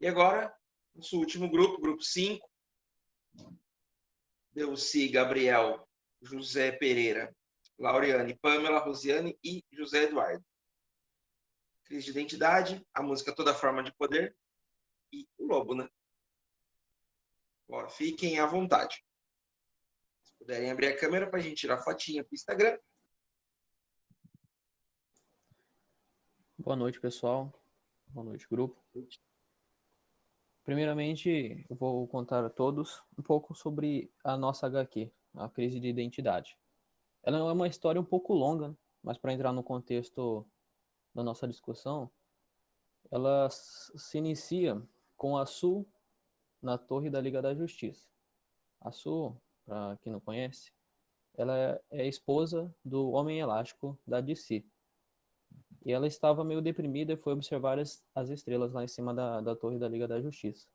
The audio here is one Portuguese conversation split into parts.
E agora, nosso último grupo, grupo 5, Delci, Gabriel, José Pereira, Laureane, Pamela, Rosiane e José Eduardo. Crise de identidade, a música Toda Forma de Poder e o Lobo, né? Ó, fiquem à vontade. Se puderem abrir a câmera para a gente tirar fotinha para o Instagram. Boa noite, pessoal. Boa noite, grupo. Primeiramente, eu vou contar a todos um pouco sobre a nossa HQ, a crise de identidade. Ela é uma história um pouco longa, mas para entrar no contexto da nossa discussão, ela se inicia com a Su na Torre da Liga da Justiça. A Su, para quem não conhece, ela é a esposa do Homem Elástico da DC. E ela estava meio deprimida e foi observar as estrelas lá em cima da Torre da Liga da Justiça.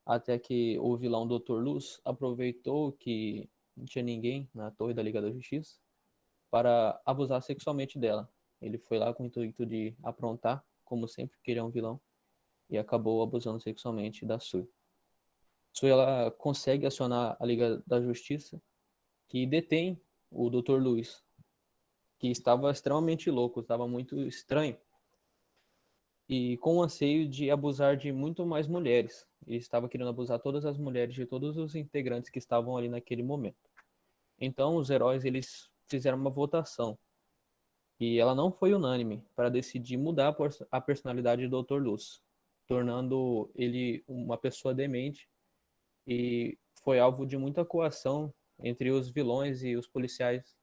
Até que o vilão Dr. Luz aproveitou que não tinha ninguém na Torre da Liga da Justiça para abusar sexualmente dela. Ele foi lá com o intuito de aprontar, como sempre, que ele é um vilão, e acabou abusando sexualmente da Sue. Sue, ela consegue acionar a Liga da Justiça, que detém o Dr. Luz, que estava extremamente louco, estava muito estranho, e com o anseio de abusar de muito mais mulheres. Ele estava querendo abusar todas as mulheres de todos os integrantes que estavam ali naquele momento. Então os heróis eles fizeram uma votação e ela não foi unânime para decidir mudar a personalidade do Dr. Luz, tornando ele uma pessoa demente, e foi alvo de muita coação entre os vilões e os policiais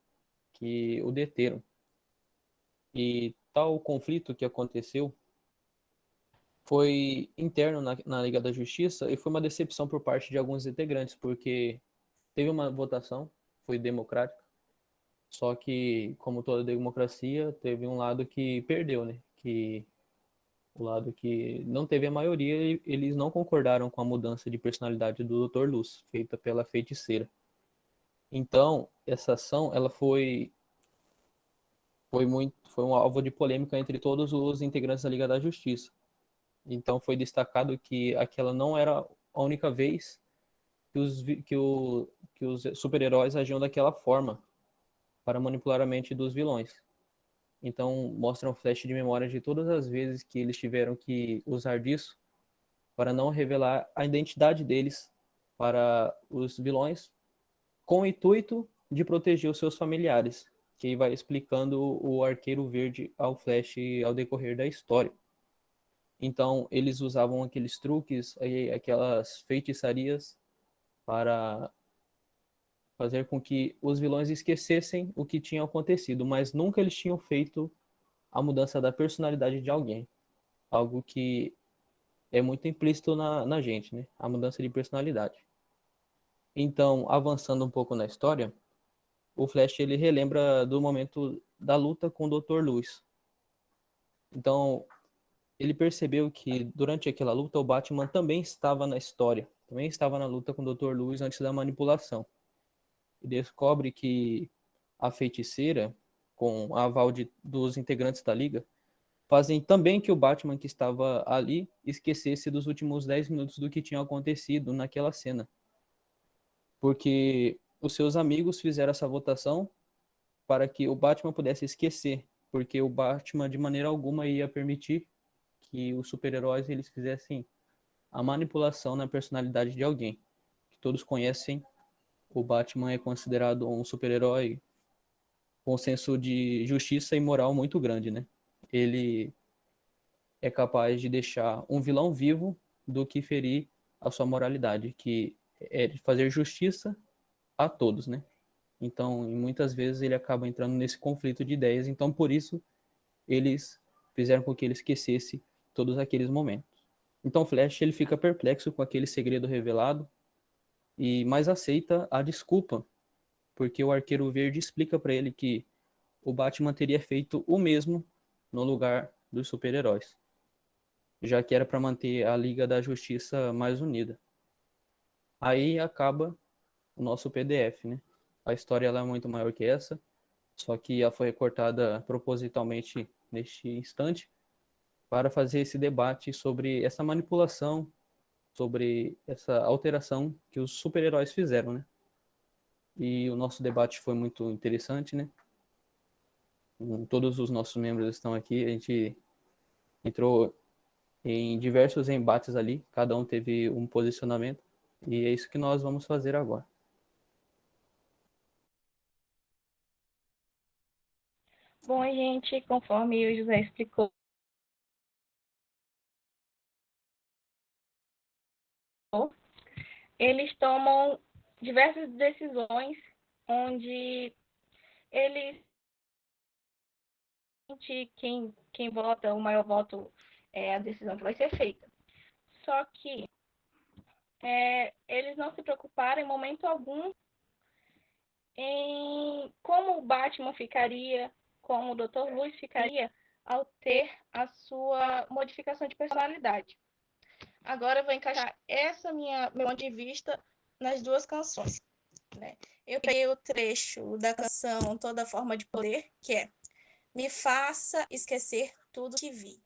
que o deteram. E tal conflito que aconteceu foi interno na Liga da Justiça e foi uma decepção por parte de alguns integrantes, porque teve uma votação, foi democrática, só que, como toda democracia, teve um lado que perdeu, né? Que o lado que não teve a maioria, eles não concordaram com a mudança de personalidade do Dr. Luz, feita pela feiticeira. Então, essa ação, ela foi um alvo de polêmica entre todos os integrantes da Liga da Justiça. Então foi destacado que aquela não era a única vez que os super-heróis agiam daquela forma para manipular a mente dos vilões. Então mostra um flash de memória de todas as vezes que eles tiveram que usar disso para não revelar a identidade deles para os vilões, com o intuito de proteger os seus familiares, que vai explicando o Arqueiro Verde ao Flash ao decorrer da história. Então, eles usavam aqueles truques, aquelas feitiçarias para fazer com que os vilões esquecessem o que tinha acontecido, mas nunca eles tinham feito a mudança da personalidade de alguém. Algo que é muito implícito na gente, né? A mudança de personalidade. Então, avançando um pouco na história, o Flash ele relembra do momento da luta com o Dr. Luz. Então, ele percebeu que durante aquela luta o Batman também estava na história, também estava na luta com o Dr. Luz antes da manipulação. E descobre que a feiticeira, com a aval dos integrantes da Liga, fazem também que o Batman que estava ali esquecesse dos últimos 10 minutos do que tinha acontecido naquela cena. Porque os seus amigos fizeram essa votação para que o Batman pudesse esquecer, porque o Batman de maneira alguma ia permitir que os super-heróis eles fizessem a manipulação na personalidade de alguém. Que todos conhecem, o Batman é considerado um super-herói com um senso de justiça e moral muito grande, né? Ele é capaz de deixar um vilão vivo do que ferir a sua moralidade, que é de fazer justiça a todos, né? Então, muitas vezes ele acaba entrando nesse conflito de ideias, então por isso eles fizeram com que ele esquecesse todos aqueles momentos. Então Flash ele fica perplexo com aquele segredo revelado e mais aceita a desculpa, porque o Arqueiro Verde explica para ele que o Batman teria feito o mesmo no lugar dos super-heróis, já que era para manter a Liga da Justiça mais unida. Aí acaba o nosso PDF, né? A história ela é muito maior que essa, só que ela foi recortada propositalmente neste instante para fazer esse debate sobre essa manipulação, sobre essa alteração que os super-heróis fizeram, né? E o nosso debate foi muito interessante, né? Todos os nossos membros estão aqui, a gente entrou em diversos embates ali, cada um teve um posicionamento, e é isso que nós vamos fazer agora. Bom, gente, conforme o José explicou, eles tomam diversas decisões onde eles quem vota, o maior voto é a decisão que vai ser feita. Só que eles não se preocuparam em momento algum em como o Batman ficaria, como o Dr. Luz ficaria ao ter a sua modificação de personalidade. Agora eu vou encaixar meu ponto de vista nas duas canções, né? Eu peguei o trecho da canção Toda Forma de Poder, que é: me faça esquecer tudo que vi.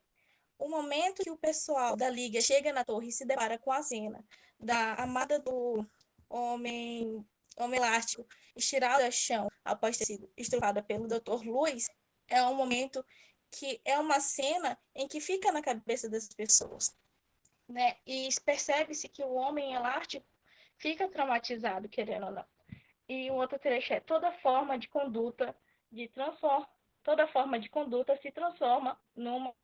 O momento que o pessoal da Liga chega na torre e se depara com a cena da amada do Homem Elástico estirada ao chão após ter sido estrupado pelo Dr. Luz, é um momento que é uma cena em que fica na cabeça das pessoas, né? E percebe-se que o Homem Elástico fica traumatizado, querendo ou não. E o outro trecho é: toda forma de conduta se transforma numa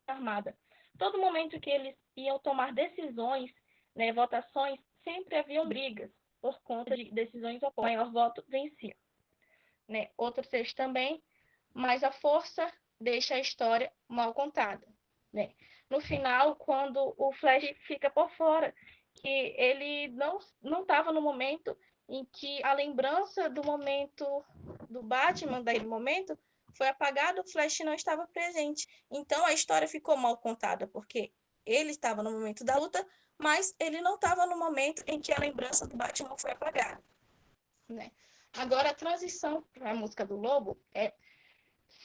armada. Todo momento que eles iam tomar decisões, né, votações, sempre haviam brigas por conta de decisões opostas. O maior voto vencia, né? Outro trecho também: mas a força deixa a história mal contada, né? No final, quando o Flash fica por fora, que ele não estava no momento em que a lembrança do momento do Batman, daquele momento, foi apagada, o Flash não estava presente. Então a história ficou mal contada, porque ele estava no momento da luta, mas ele não estava no momento em que a lembrança do Batman foi apagada, né? Agora, a transição para a música do Lobo é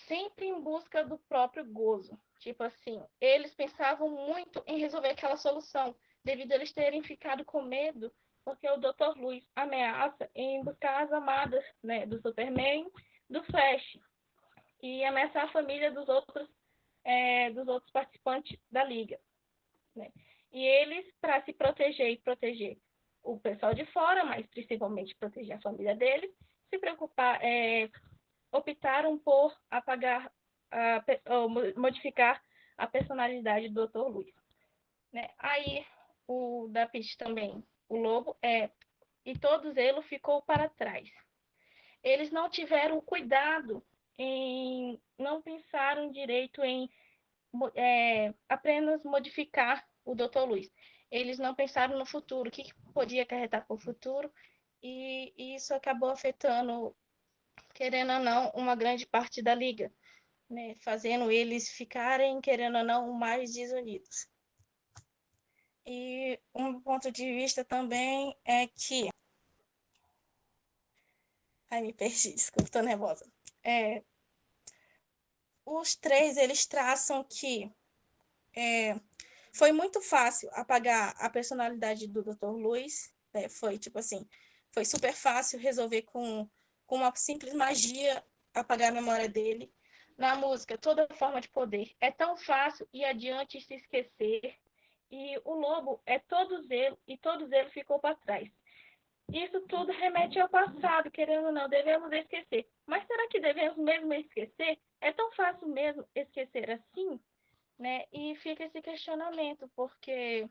sempre em busca do próprio gozo. Tipo assim, eles pensavam muito em resolver aquela solução, devido a eles terem ficado com medo, porque o Dr. Luz ameaça em buscar as amadas, né, do Superman, do Flash, e ameaçar a família dos outros participantes da Liga, né? E eles, para se proteger e proteger o pessoal de fora, mas principalmente proteger a família deles, se preocupar, optaram por modificar a personalidade do Dr. Luz, né? Aí o da Peach também, o Lobo, e todos eles ficou para trás. Eles não tiveram cuidado não pensaram direito em apenas modificar o Dr. Luz. Eles não pensaram no futuro, o que podia acarretar para o futuro, e isso acabou afetando, querendo ou não, uma grande parte da Liga, né? Fazendo eles ficarem, querendo ou não, mais desunidos. E um ponto de vista também é que... Ai, me perdi, desculpa, tô nervosa. Os três, eles traçam que foi muito fácil apagar a personalidade do Dr. Luz, né? Foi tipo assim, foi super fácil resolver com uma simples magia apagar a memória dele. Na música, Toda Forma de Poder, é tão fácil ir adiante e se esquecer. E o Lobo todos eles ficou para trás. Isso tudo remete ao passado, querendo ou não, devemos esquecer. Mas será que devemos mesmo esquecer? É tão fácil mesmo esquecer assim? Né? E fica esse questionamento, porque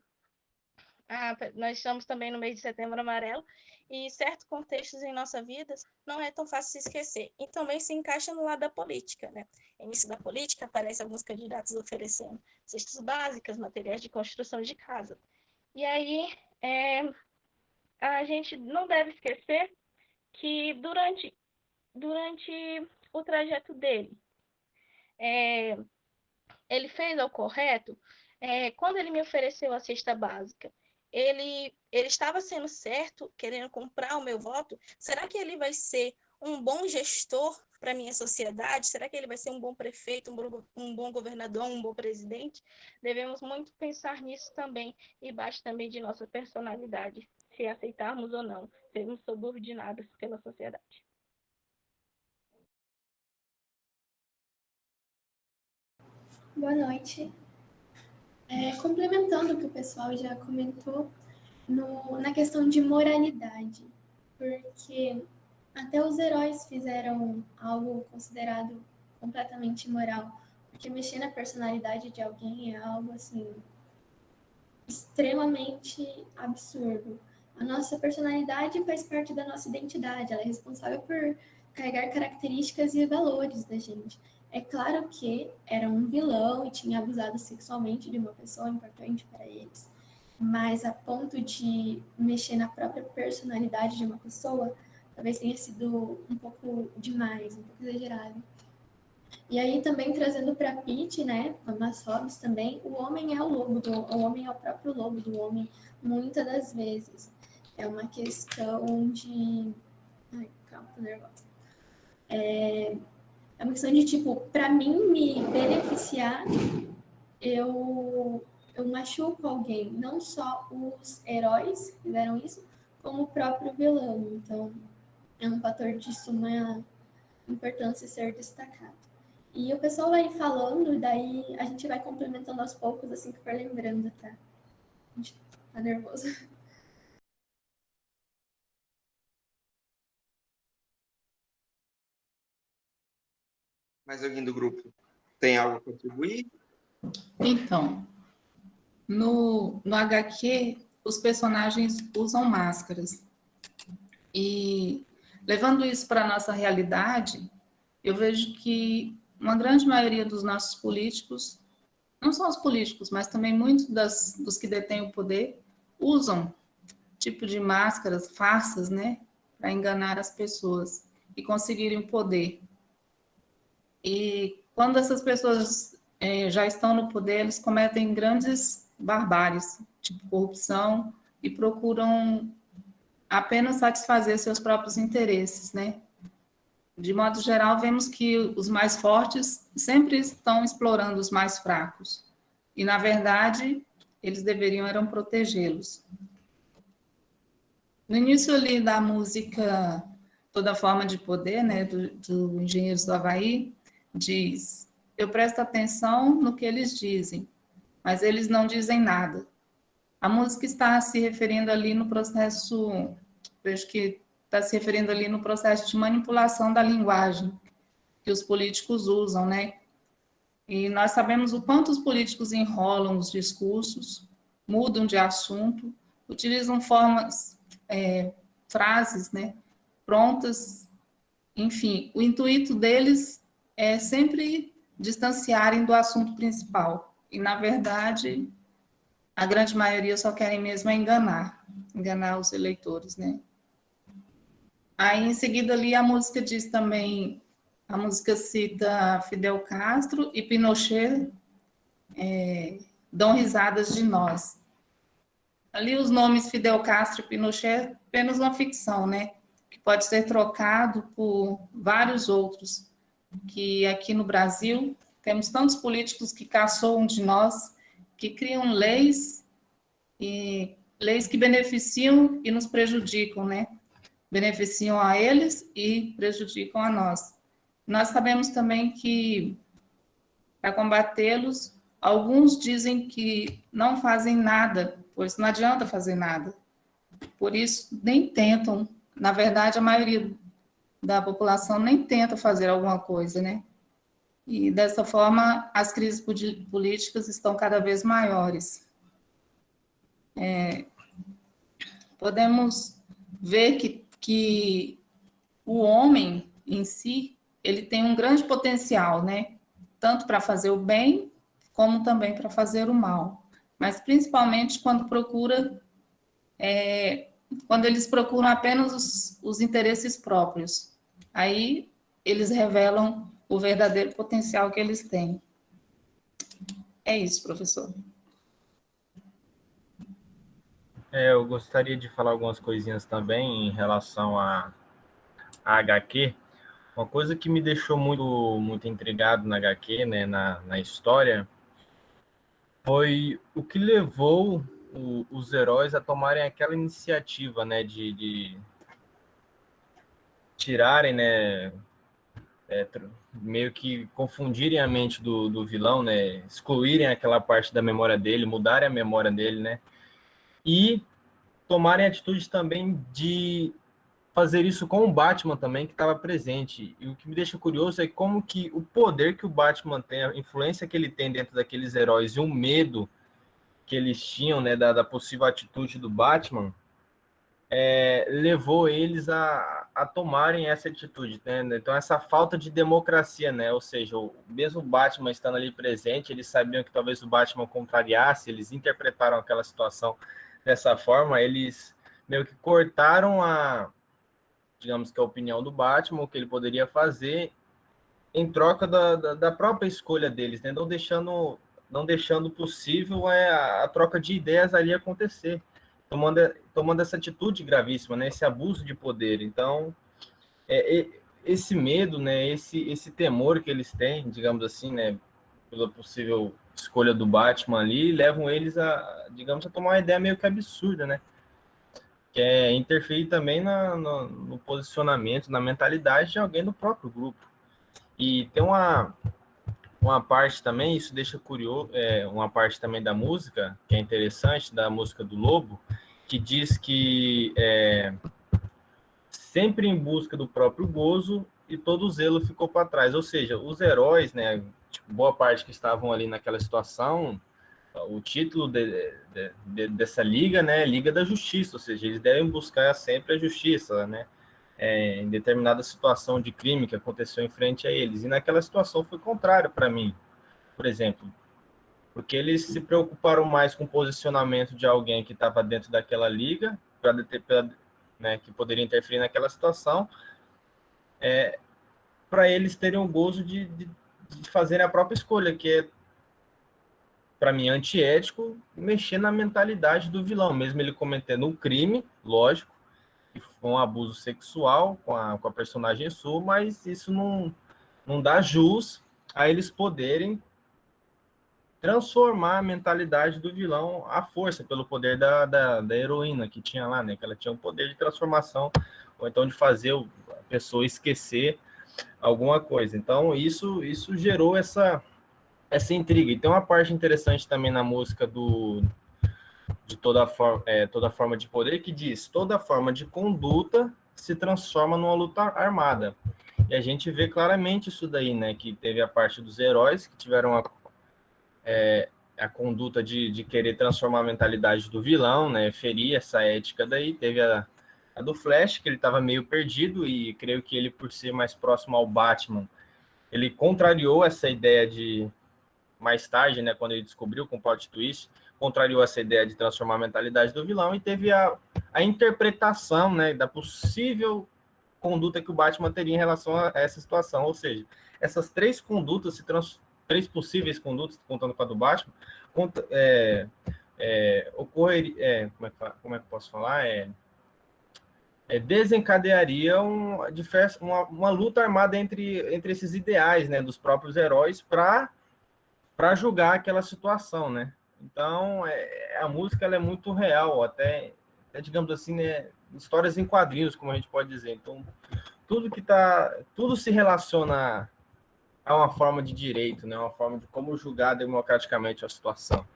nós estamos também no mês de Setembro Amarelo, e certos contextos em nossa vida não é tão fácil se esquecer. E também se encaixa no lado da política, né? No início da política, aparecem alguns candidatos oferecendo cestas básicas, materiais de construção de casa. E aí, a gente não deve esquecer que durante o trajeto dele, ele fez ao correto. Quando ele me ofereceu a cesta básica, ele estava sendo certo, querendo comprar o meu voto? Será que ele vai ser um bom gestor para a minha sociedade? Será que ele vai ser um bom prefeito, um bom governador, um bom presidente? Devemos muito pensar nisso também, e bate também de nossa personalidade, se aceitarmos ou não, sermos subordinados pela sociedade. Boa noite. Complementando o que o pessoal já comentou, na questão de moralidade, porque até os heróis fizeram algo considerado completamente imoral, porque mexer na personalidade de alguém é algo assim extremamente absurdo. A nossa personalidade faz parte da nossa identidade, ela é responsável por carregar características e valores da gente. É claro que era um vilão e tinha abusado sexualmente de uma pessoa importante para eles, mas a ponto de mexer na própria personalidade de uma pessoa, talvez tenha sido um pouco demais, um pouco exagerado. E aí também trazendo para Pete, né, Thomas Hobbes também, o homem é o homem é o próprio lobo do homem, muitas das vezes. É uma questão de... Ai, calma, tô nervosa. É uma questão de, tipo, para mim me beneficiar, eu machuco alguém. Não só os heróis fizeram isso, como o próprio vilão. Então, é um fator de suma importância ser destacado. E o pessoal vai falando, daí a gente vai complementando aos poucos, assim que for lembrando, tá? A gente tá nervoso. Mais alguém do grupo tem algo a contribuir? Então, no HQ, os personagens usam máscaras. E, levando isso para a nossa realidade, eu vejo que uma grande maioria dos nossos políticos, não só os políticos, mas também muitos dos que detêm o poder, usam tipo de máscaras, farsas, né, para enganar as pessoas e conseguirem o poder. E quando essas pessoas já estão no poder, eles cometem grandes barbáries, tipo corrupção, e procuram apenas satisfazer seus próprios interesses, né? De modo geral, vemos que os mais fortes sempre estão explorando os mais fracos. E, na verdade, eles deveriam eram protegê-los. No início ali da música Toda Forma de Poder, né, do Engenheiros do Havaí, diz: eu presto atenção no que eles dizem, mas eles não dizem nada. A música está se referindo ali no processo, vejo que está se referindo ali no processo de manipulação da linguagem que os políticos usam, né? E nós sabemos o quanto os políticos enrolam os discursos, mudam de assunto, utilizam formas, frases, né, prontas, enfim, o intuito deles é sempre distanciarem do assunto principal. E, na verdade, a grande maioria só querem mesmo é enganar os eleitores, né? Aí, em seguida, ali, a música diz também, a música cita Fidel Castro e Pinochet dão risadas de nós. Ali, os nomes Fidel Castro e Pinochet é apenas uma ficção, né? Que pode ser trocado por vários outros, que aqui no Brasil temos tantos políticos que caçoam de nós, que criam leis que beneficiam e nos prejudicam, né? Beneficiam a eles e prejudicam a nós. Nós sabemos também que, para combatê-los, alguns dizem que não fazem nada, pois não adianta fazer nada. Por isso, nem tentam. Na verdade, a maioria da população nem tenta fazer alguma coisa, né? E, dessa forma, as crises políticas estão cada vez maiores. Podemos ver que o homem em si, ele tem um grande potencial, né? Tanto para fazer o bem, como também para fazer o mal. Mas, principalmente, quando eles procuram apenas os interesses próprios. Aí, eles revelam o verdadeiro potencial que eles têm. É isso, professor. Eu gostaria de falar algumas coisinhas também em relação a HQ, uma coisa que me deixou muito intrigado na HQ, né, na história, foi o que levou os heróis a tomarem aquela iniciativa, né, de tirarem, né, meio que confundirem a mente do vilão, né, excluírem aquela parte da memória dele, mudarem a memória dele, né, e tomarem atitude também de fazer isso com o Batman também, que estava presente. E o que me deixa curioso é como que o poder que o Batman tem, a influência que ele tem dentro daqueles heróis e o medo que eles tinham, né, da possível atitude do Batman, levou eles a tomarem essa atitude, né? Então, essa falta de democracia, né? Ou seja, mesmo o Batman estando ali presente, eles sabiam que talvez o Batman contrariasse, eles interpretaram aquela situação dessa forma, eles meio que cortaram digamos que a opinião do Batman, o que ele poderia fazer, em troca da própria escolha deles, né? Não deixando possível a troca de ideias ali acontecer, tomando essa atitude gravíssima, né? Esse abuso de poder. Então, esse medo, né? Esse temor que eles têm, digamos assim, né? Pela possível escolha do Batman ali, levam eles digamos, a tomar uma ideia meio que absurda, né? Que é interferir também no posicionamento, na mentalidade de alguém do próprio grupo. E tem uma parte também, isso deixa curioso, uma parte também da música, que é interessante, da música do Lobo, que diz que sempre em busca do próprio gozo e todo o zelo ficou para trás. Ou seja, os heróis, né, tipo, boa parte que estavam ali naquela situação, o título dessa liga, né, Liga da Justiça, ou seja, eles devem buscar sempre a justiça, né, em determinada situação de crime que aconteceu em frente a eles. E naquela situação foi contrário para mim, por exemplo, porque eles se preocuparam mais com o posicionamento de alguém que estava dentro daquela liga, né, que poderia interferir naquela situação, para eles terem o gozo de fazerem a própria escolha, que é, para mim, antiético, mexer na mentalidade do vilão, mesmo ele cometendo um crime, lógico, que foi um abuso sexual com a personagem sua, mas isso não dá jus a eles poderem transformar a mentalidade do vilão à força, pelo poder da heroína que tinha lá, né? Que ela tinha um poder de transformação, ou então de fazer a pessoa esquecer alguma coisa. Então, isso gerou essa intriga. E tem uma parte interessante também na música de toda forma de poder, que diz: toda forma de conduta se transforma numa luta armada. E a gente vê claramente isso daí, né? Que teve a parte dos heróis que tiveram a conduta de querer transformar a mentalidade do vilão, né? Ferir essa ética daí. Teve a do Flash, que ele estava meio perdido, e creio que ele, por ser mais próximo ao Batman, ele contrariou essa ideia de, mais tarde, né, quando ele descobriu com o plot twist, contrariou essa ideia de transformar a mentalidade do vilão e teve a interpretação, né, da possível conduta que o Batman teria em relação a essa situação. Ou seja, essas três condutas, três possíveis condutas, contando com a do Batman, ocorreria, como é que eu posso falar? Desencadearia uma luta armada entre esses ideais, né, dos próprios heróis para julgar aquela situação, né? Então, a música ela é muito real, até digamos assim, né, histórias em quadrinhos, como a gente pode dizer. Então, tudo se relaciona a uma forma de direito, né, uma forma de como julgar democraticamente a situação.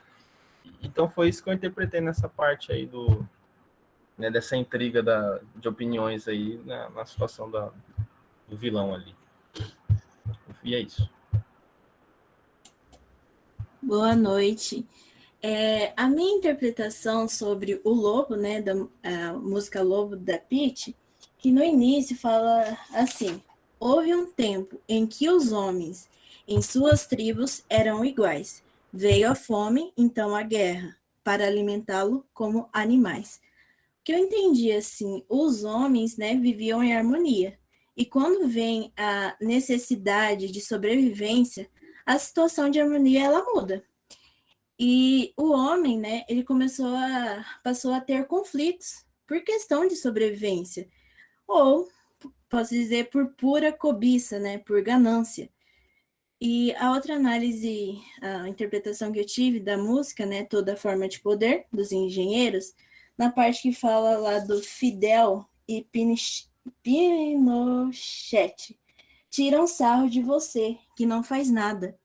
Então, foi isso que eu interpretei nessa parte aí né, dessa intriga de opiniões aí na situação do vilão ali. E é isso. Boa noite. A minha interpretação sobre o Lobo, né, da música Lobo da Pitty, que no início fala assim: houve um tempo em que os homens em suas tribos eram iguais. Veio a fome, então a guerra, para alimentá-lo como animais. O que eu entendi assim, os homens, né, viviam em harmonia. E quando vem a necessidade de sobrevivência, a situação de harmonia ela muda. E o homem, né, ele passou a ter conflitos por questão de sobrevivência, ou posso dizer, por pura cobiça, né, por ganância. E a outra análise, a interpretação que eu tive da música, né, Toda Forma de Poder, dos engenheiros, na parte que fala lá do Fidel e Pinochet, tiram sarro de você, que não faz nada.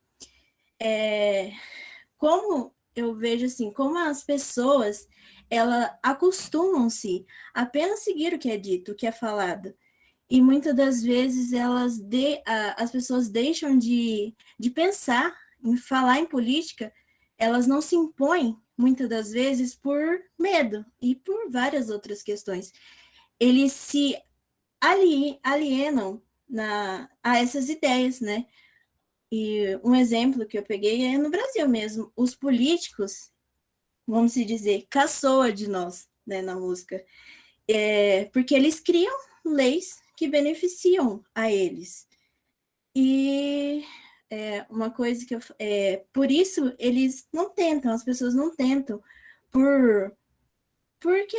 Como eu vejo assim, como as pessoas, elas acostumam-se a apenas seguir o que é dito, o que é falado. E muitas das vezes as pessoas deixam de pensar em falar em política, elas não se impõem, muitas das vezes, por medo e por várias outras questões. Eles se alienam a essas ideias, né? E um exemplo que eu peguei é no Brasil mesmo. Os políticos, vamos se dizer, caçoa de nós, né, na música. Porque eles criam leis que beneficiam a eles. E uma coisa que por isso eles não tentam, as pessoas não tentam, porque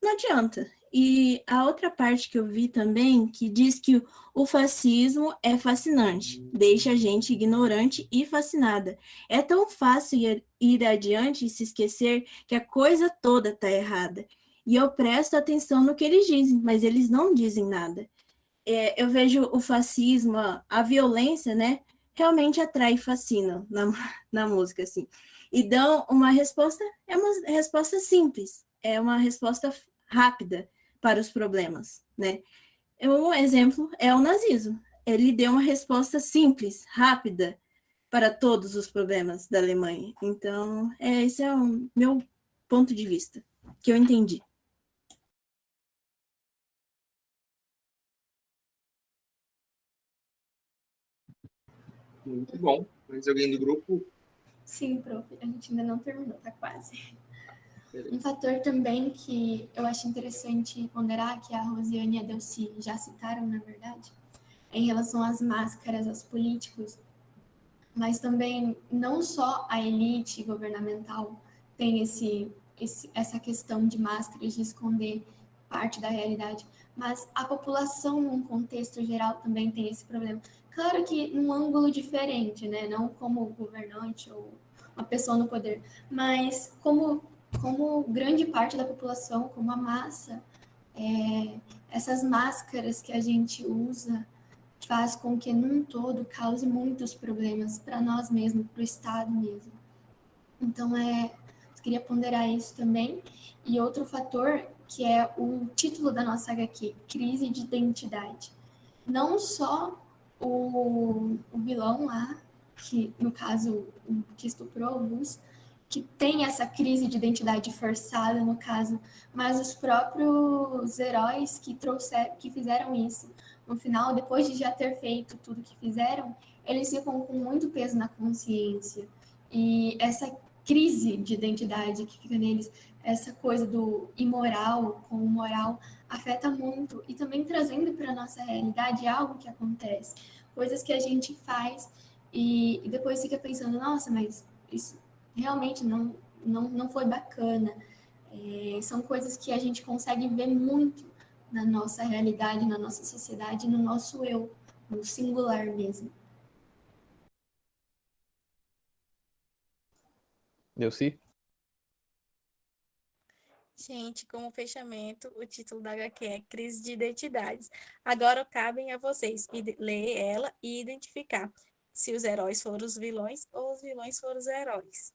não adianta. E a outra parte que eu vi também, que diz que o fascismo é fascinante, deixa a gente ignorante e fascinada. É tão fácil ir adiante e se esquecer que a coisa toda está errada. E eu presto atenção no que eles dizem, mas eles não dizem nada. Eu vejo o fascismo, a violência, né? Realmente atrai e fascina na música, assim. E dão uma resposta, é uma resposta simples, é uma resposta rápida para os problemas, né? Um exemplo é o nazismo. Ele deu uma resposta simples, rápida para todos os problemas da Alemanha. Então, esse é o meu ponto de vista, que eu entendi. Muito bom. Mais alguém do grupo? Sim, prof, a gente ainda não terminou, tá quase. Beleza. Um fator também que eu acho interessante ponderar, que a Rosiane e a Delcy já citaram, na verdade, é em relação às máscaras, aos políticos, mas também não só a elite governamental tem essa questão de máscaras, de esconder parte da realidade, mas a população, num contexto geral, também tem esse problema. Claro que num ângulo diferente, né? Não como governante ou uma pessoa no poder, mas como grande parte da população, como a massa, essas máscaras que a gente usa faz com que, num todo, cause muitos problemas para nós mesmos, para o Estado mesmo. Então, eu queria ponderar isso também. E outro fator, que é o título da nossa HQ, Crise de Identidade. Não só o vilão lá, que, no caso, o que estuprou o Luz, que tem essa crise de identidade forçada, no caso, mas os próprios heróis que fizeram isso. No final, depois de já ter feito tudo que fizeram, eles ficam com muito peso na consciência. E essa crise de identidade que fica neles, essa coisa do imoral com o moral, afeta muito. E também trazendo para a nossa realidade algo que acontece, coisas que a gente faz e depois fica pensando, nossa, mas isso realmente não foi bacana. São coisas que a gente consegue ver muito na nossa realidade, na nossa sociedade, no nosso eu, no singular mesmo. Delcy? Gente, como fechamento, o título da HQ é Crise de Identidades. Agora cabem a vocês ler ela e identificar se os heróis foram os vilões ou os vilões foram os heróis.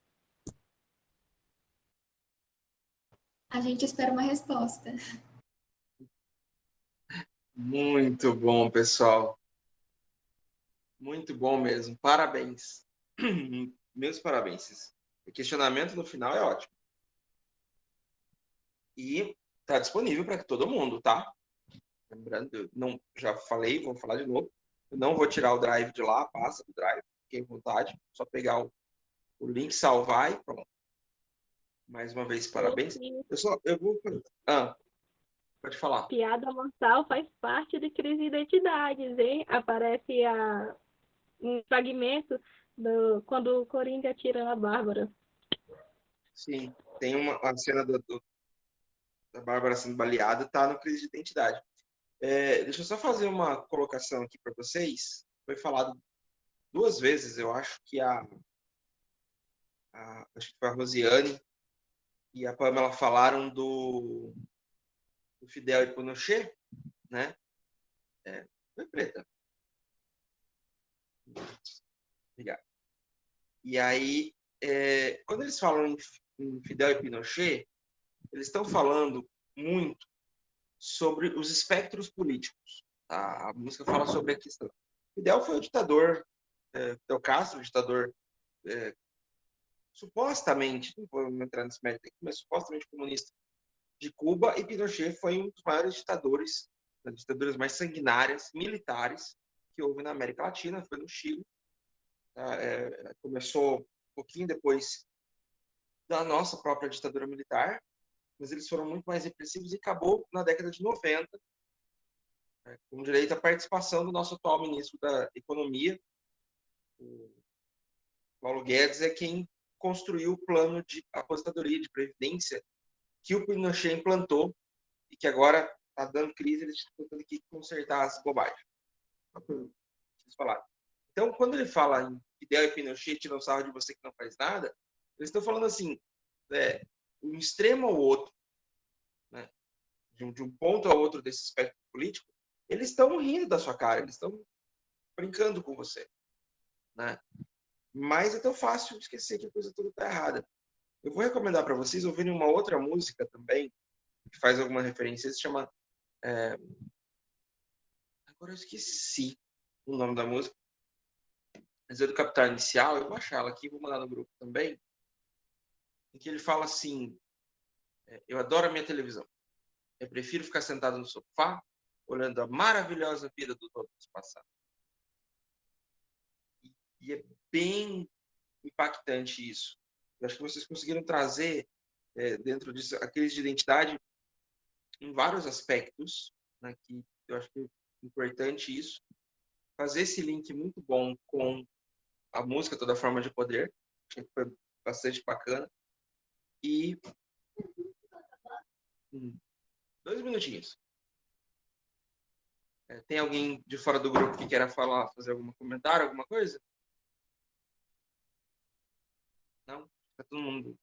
A gente espera uma resposta. Muito bom, pessoal. Muito bom mesmo. Parabéns. Meus parabéns. O questionamento no final é ótimo. E está disponível para todo mundo, tá? Lembrando, eu não, já falei, vou falar de novo. Eu não vou tirar o drive de lá, passa do drive, fiquem à vontade. Só pegar o link, salvar e pronto. Mais uma vez, parabéns. Eu vou. Pode falar. Piada mortal faz parte de crise de identidades, hein? Aparece um fragmento quando o Coringa atira na Bárbara. Sim, tem a cena da Bárbara sendo baleada, tá no crise de identidade. Deixa eu só fazer uma colocação aqui para vocês. Foi falado 2 vezes, eu acho que acho que foi a Rosiane e a Pamela falaram do Fidel e Pinochet, né? Foi preta. Obrigado. E aí, quando eles falam em Fidel e Pinochet, eles estão falando muito sobre os espectros políticos. Tá? A música fala sobre a questão. Fidel foi o ditador, Fidel Castro, o ditador supostamente, não vou entrar nesse mérito aqui, mas supostamente comunista de Cuba, e Pinochet foi um dos maiores ditadores, das ditaduras mais sanguinárias, militares, que houve na América Latina, foi no Chile. Começou um pouquinho depois da nossa própria ditadura militar, mas eles foram muito mais repressivos e acabou na década de 90, com direito à participação do nosso atual ministro da Economia, o Paulo Guedes, é quem construiu o plano de aposentadoria, de previdência, que o Pinochet implantou e que agora está dando crise, eles estão tendo que consertar as bobagens. Então, quando ele fala em Fidel e Pinochet tiram sarro de você que não faz nada, eles estão falando assim, um extremo ao outro, né? De um ponto ao outro desse espectro político, eles estão rindo da sua cara, eles estão brincando com você, né? Mas é tão fácil esquecer que a coisa toda está errada. Eu vou recomendar para vocês ouvirem uma outra música também, que faz alguma referência, se chama... Agora eu esqueci o nome da música, mas é do Capital Inicial, eu vou achar ela aqui, vou mandar no grupo também, em que ele fala assim, eu adoro a minha televisão, eu prefiro ficar sentado no sofá, olhando a maravilhosa vida do Todos passar. E é bem impactante isso. Eu acho que vocês conseguiram trazer dentro disso a crise de identidade em vários aspectos, né, que eu acho que é importante isso. Fazer esse link muito bom com a música Toda Forma de Poder, acho que foi bastante bacana. E 2 minutinhos. Tem alguém de fora do grupo que queira falar, fazer algum comentário, alguma coisa? Não? Tá todo mundo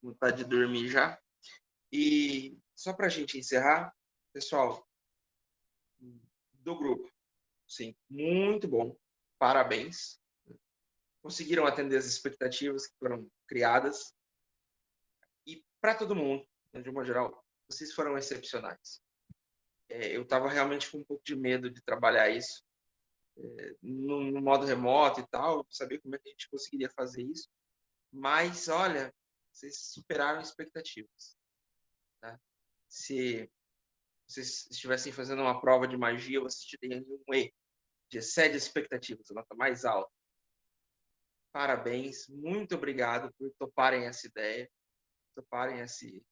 com vontade de dormir já. E só para a gente encerrar, pessoal, do grupo, sim, muito bom, parabéns. Conseguiram atender as expectativas que foram criadas. E para todo mundo, de uma geral, vocês foram excepcionais. Eu estava realmente com um pouco de medo de trabalhar isso no modo remoto e tal, saber como é que a gente conseguiria fazer isso. Mas, olha, vocês superaram expectativas. Tá? Se vocês estivessem fazendo uma prova de magia, vocês teriam um E, de excede expectativas, a nota mais alta. Parabéns, muito obrigado por toparem essa ideia,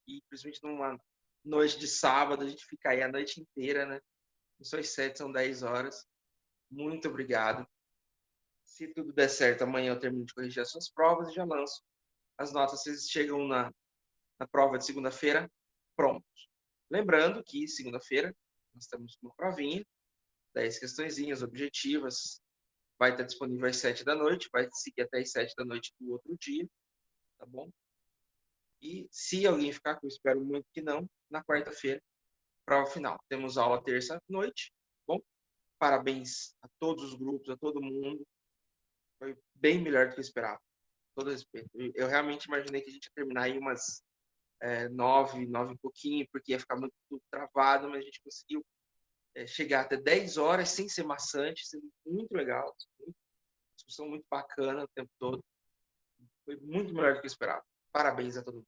e principalmente numa noite de sábado, a gente fica aí a noite inteira, né? Não são as 7, são 10 horas. Muito obrigado. Se tudo der certo, amanhã eu termino de corrigir as suas provas e já lanço as notas. Vocês chegam na prova de segunda-feira prontos. Lembrando que segunda-feira nós temos uma provinha, 10 questõezinhas objetivas, vai estar disponível às 7 da noite, vai seguir até às 7 da noite do outro dia, tá bom? E se alguém ficar, que eu espero muito que não, na quarta-feira, prova final. Temos aula terça-noite, bom? Parabéns a todos os grupos, a todo mundo. Foi bem melhor do que eu esperava, com todo respeito. Eu realmente imaginei que a gente ia terminar aí umas 9 e pouquinho, porque ia ficar muito travado, mas a gente conseguiu chegar até 10 horas sem ser maçante, sendo muito legal, discussão muito bacana o tempo todo. Foi muito melhor do que eu esperava. Parabéns a todo mundo.